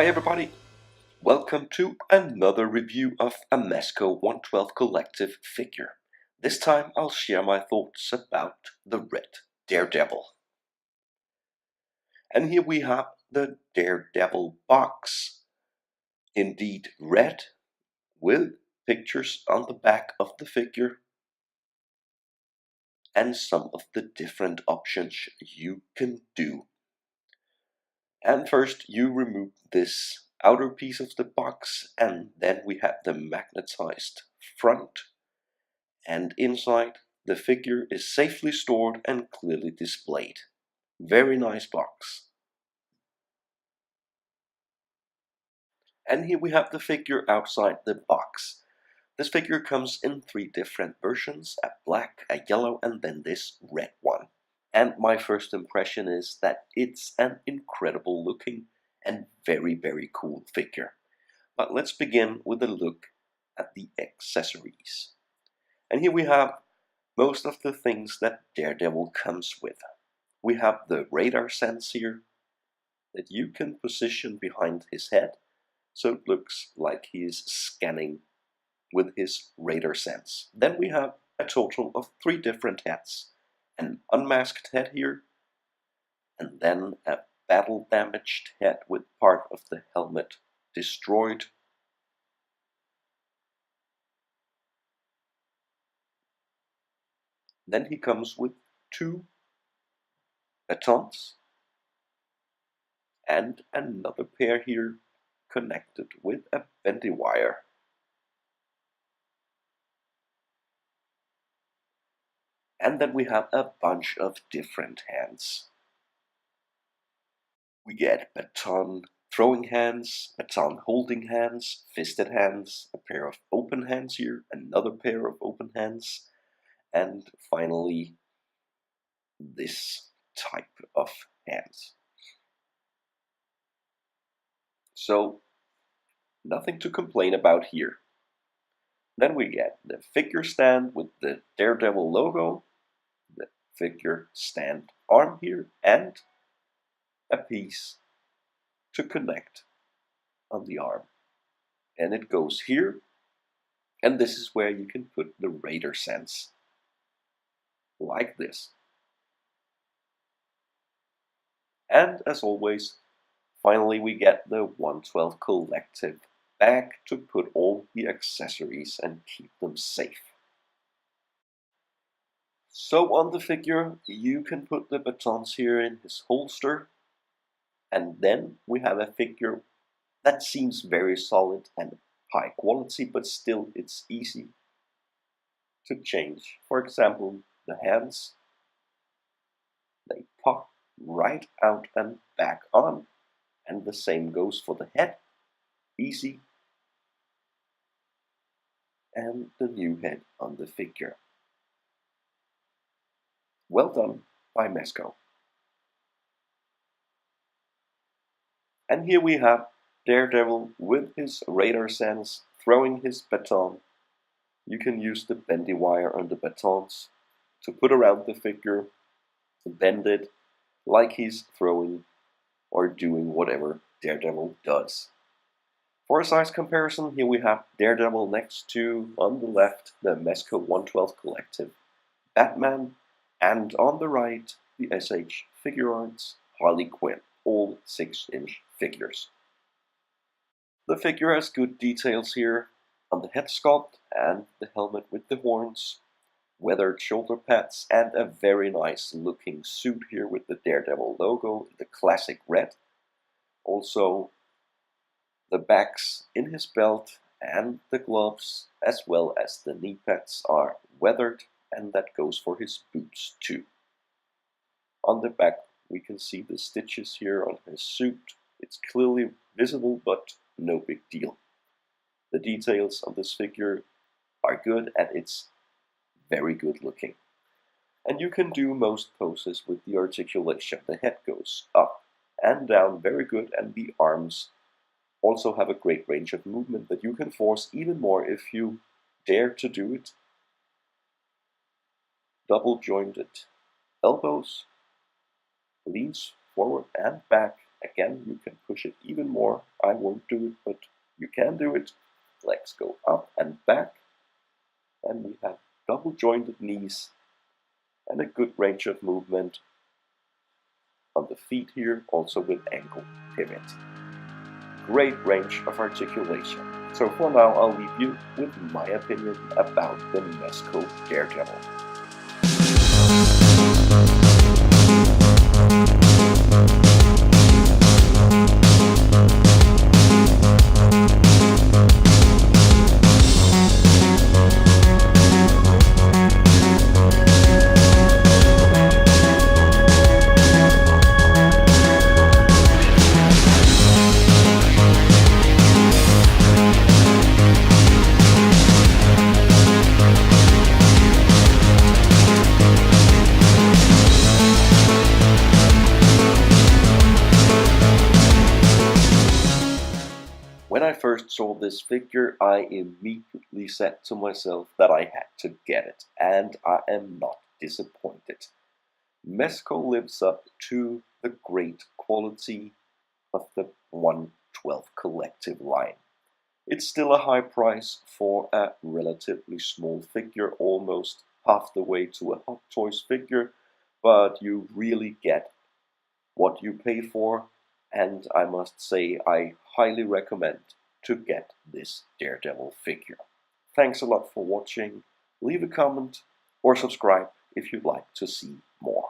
Hi everybody, welcome to another review of a Mezco 112 collective figure. This time I'll share my thoughts about the red Daredevil. And here we have the Daredevil box. Indeed red, with pictures on the back of the figure and some of the different options you can do. And first you remove this outer piece of the box, and then we have the magnetized front, and inside the figure is safely stored and clearly displayed. Very nice box. And here we have the figure outside the box. This figure comes in 3 different versions, a black, a yellow, and then this red one. And my first impression is that it's an incredible looking and very cool figure. But let's begin with a look at the accessories. And here we have most of the things that Daredevil comes with. We have the radar sense here that you can position behind his head, so it looks like he is scanning with his radar sense. Then we have a total of 3 different heads. An unmasked head here, and then a battle damaged head with part of the helmet destroyed. Then he comes with 2 batons and another pair here connected with a bendy wire. And then we have a bunch of different hands. We get baton throwing hands, baton holding hands, fisted hands, a pair of open hands here, another pair of open hands, and finally this type of hands. So nothing to complain about here. Then we get the figure stand with the Daredevil logo, the figure stand arm here, and a piece to connect on the arm. And it goes here, and this is where you can put the radar sense, like this. And as always, finally we get the 112 collective bag to put all the accessories and keep them safe. So on the figure you can put the batons here in his holster, and then we have a figure that seems very solid and high quality, but still it's easy to change. For example, the hands, they pop right out and back on, and the same goes for the head. Easy. And the new head on the figure. Well done by Mezco. And here we have Daredevil with his radar sense throwing his baton. You can use the bendy wire on the batons to put around the figure, to bend it like he's throwing or doing whatever Daredevil does. For a size comparison, here we have Daredevil next to, on the left, the Mezco 112 collective Batman, and on the right, the SH Figure Arts Harley Quinn, all 6-inch figures. The figure has good details here on the head sculpt and the helmet with the horns, weathered shoulder pads, and a very nice looking suit here with the Daredevil logo, the classic red. Also the backs in his belt and the gloves, as well as the knee pads, are weathered, and that goes for his boots too. On the back we can see the stitches here on his suit. It's clearly visible, but no big deal. The details on this figure are good, and it's very good looking. And you can do most poses with the articulation. The head goes up and down very good, and the arms also have a great range of movement that you can force even more if you dare to do it. Double jointed elbows, leans forward and back, Again, you can push it even more. I won't do it, but you can do it. Legs go up and back. And we have double jointed knees and a good range of movement on the feet here, also with ankle pivot. Great range of articulation. So for now, I'll leave you with my opinion about the Mezco Daredevil. When I first saw this figure, I immediately said to myself that I had to get it, and I am not disappointed. Mezco lives up to the great quality of the 112 collective line. It's still a high price for a relatively small figure, almost half the way to a Hot Toys figure, but you really get what you pay for, and I must say I highly recommend to get this Daredevil figure. Thanks a lot for watching. Leave a comment or subscribe if you'd like to see more.